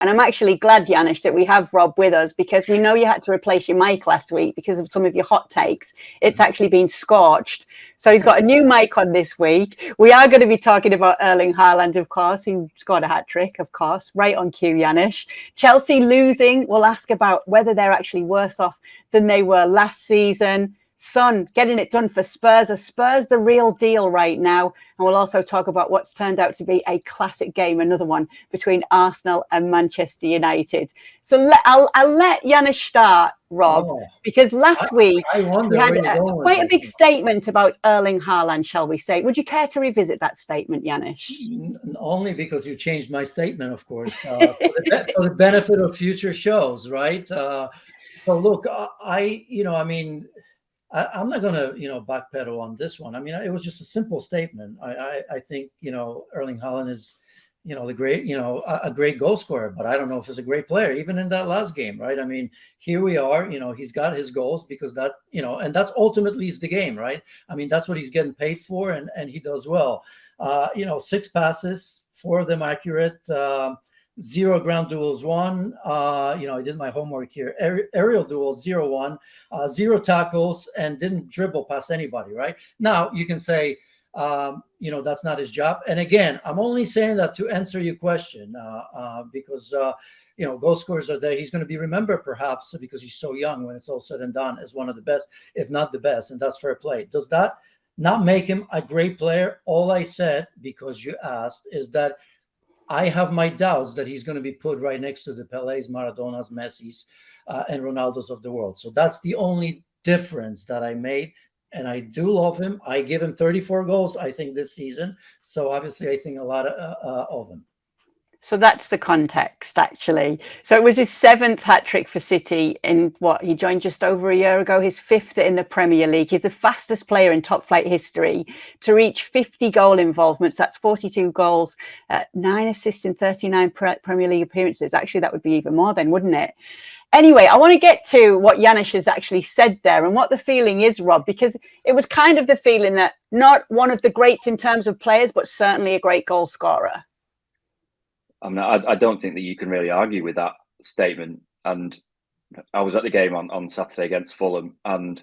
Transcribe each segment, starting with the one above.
And I'm actually glad, Janusz, that we have Rob with us, because we know you had to replace your mic last week because of some of your hot takes. It's actually been scorched. So he's got a new mic on this week. We are going to be talking about Erling Haaland, of course, who scored a hat-trick, of course, right on cue, Janusz. Chelsea losing. We'll ask about whether they're actually worse off than they were last season. Son getting it done for Spurs. Are Spurs the real deal right now? And we'll also talk about what's turned out to be a classic game, another one between Arsenal and Manchester United. So I'll let Janusz start, Rob, because last week we had quite a big statement about Erling Haaland, shall we say. Would you care to revisit that statement, Janusz? Only because you changed my statement, of course, for the benefit of future shows, right? So look, I'm not going to, backpedal on this one. I mean, it was just a simple statement. I think, Erling Haaland is, the great, a great goal scorer, but I don't know if he's a great player, even in that last game, right? I mean, here we are, he's got his goals because that, and that's ultimately is the game, right? I mean, that's what he's getting paid for, and he does well. 6 passes, 4 of them accurate, 0 ground duels won. I did my homework here. Aerial duels 0-1, 0 tackles, and didn't dribble past anybody. Right now, you can say, that's not his job. And again, I'm only saying that to answer your question, because goal scorers are there. He's going to be remembered perhaps because he's so young when it's all said and done as one of the best, if not the best, and that's fair play. Does that not make him a great player? All I said, because you asked, is that I have my doubts that he's going to be put right next to the Pelés, Maradonas, Messis, and Ronaldos of the world. So that's the only difference that I made. And I do love him. I give him 34 goals, I think, this season. So obviously, I think a lot of him. So that's the context, actually. So it was his 7th hat-trick for City in he joined just over a year ago, his 5th in the Premier League. He's the fastest player in top flight history to reach 50 goal involvements. That's 42 goals, 9 assists in 39 Premier League appearances. Actually, that would be even more then, wouldn't it? Anyway, I want to get to what Janusz has actually said there and what the feeling is, Rob, because it was kind of the feeling that not one of the greats in terms of players, but certainly a great goal scorer. I mean, I don't think that you can really argue with that statement. And I was at the game on Saturday against Fulham, and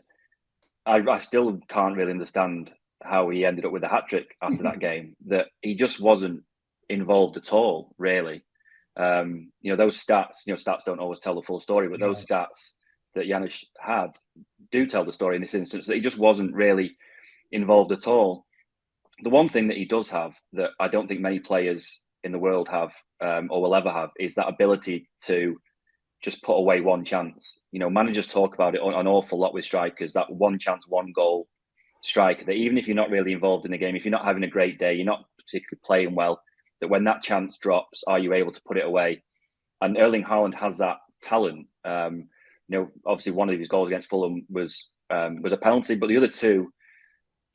I still can't really understand how he ended up with a hat-trick after that game, that he just wasn't involved at all, really. Those stats, stats don't always tell the full story, but those stats that Janusz had do tell the story in this instance, that he just wasn't really involved at all. The one thing that he does have that I don't think many players in the world have or will ever have is that ability to just put away one chance. Managers talk about it an awful lot with strikers, that one chance, one goal striker, that even if you're not really involved in the game, if you're not having a great day, you're not particularly playing well, that when that chance drops, are you able to put it away? And Erling Haaland has that talent. Obviously one of his goals against Fulham was a penalty, but the other 2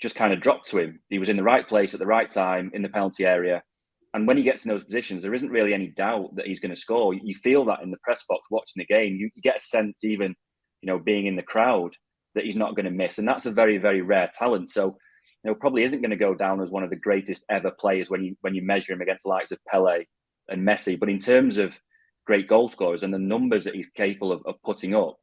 just kind of dropped to him. He was in the right place at the right time in the penalty area. And when he gets in those positions, there isn't really any doubt that he's going to score. You feel that in the press box watching the game. You get a sense, even, being in the crowd, that he's not going to miss. And that's a very, very rare talent. So, probably isn't going to go down as one of the greatest ever players when you measure him against the likes of Pelé and Messi. But in terms of great goal scorers and the numbers that he's capable of putting up,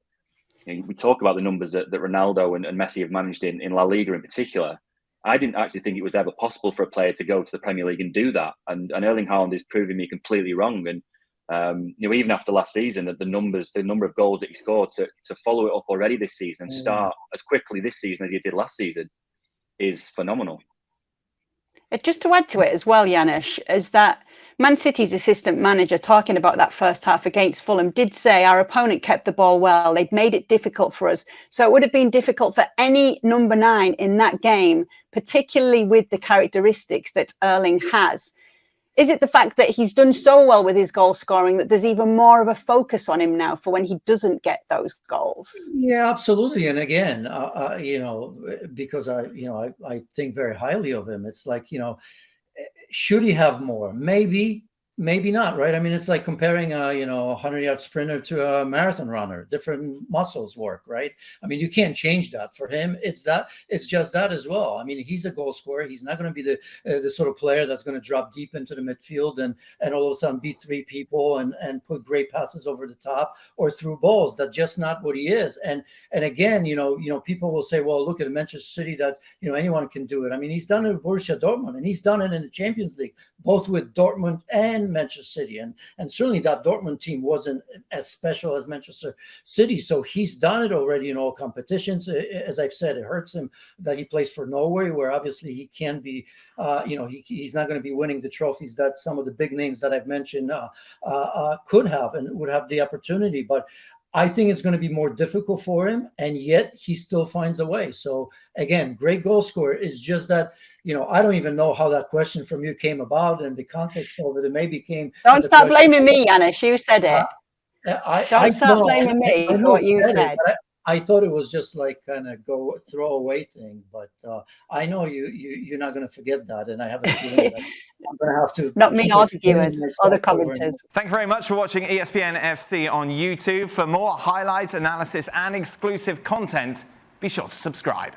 we talk about the numbers that Ronaldo and Messi have managed in La Liga in particular. I didn't actually think it was ever possible for a player to go to the Premier League and do that. And Erling Haaland is proving me completely wrong. And, even after last season, the number of goals that he scored to follow it up already this season and start as quickly this season as he did last season is phenomenal. Just to add to it as well, Janusz, is that Man City's assistant manager, talking about that first half against Fulham, did say our opponent kept the ball well. They'd made it difficult for us. So it would have been difficult for any number 9 in that game, particularly with the characteristics that Erling has. Is it the fact that he's done so well with his goal scoring that there's even more of a focus on him now for when he doesn't get those goals? Yeah, absolutely. And again, because I think very highly of him. It's like, should he have more? Maybe, Maybe not, right? I mean, it's like comparing a 100-yard sprinter to a marathon runner. Different muscles work, right? I mean, you can't change that. For him, it's just that as well. I mean, he's a goal scorer. He's not going to be the sort of player that's going to drop deep into the midfield and all of a sudden beat three people and put great passes over the top or through balls. That's just not what he is. And again, people will say, well, look at Manchester City, that anyone can do it. I mean, he's done it with Borussia Dortmund, and he's done it in the Champions League, both with Dortmund and Manchester City, and certainly that Dortmund team wasn't as special as Manchester City. So he's done it already in all competitions. As I've said, it hurts him that he plays for Norway, where obviously he can be, he's not going to be winning the trophies that some of the big names that I've mentioned could have and would have the opportunity. But I think it's going to be more difficult for him, and yet he still finds a way. So again, great goal scorer. It's just that, I don't even know how that question from you came about, and the context of it maybe came. Don't start blaming me, Janusz. You said it. Don't start blaming me for what you said. I thought it was just like kind of throw away thing, but I know you're not going to forget that, and I have a feeling that I'm going to have to. Not me, all the viewers, other commenters. Thank you very much for watching ESPN FC on YouTube. For more highlights, analysis, and exclusive content, be sure to subscribe.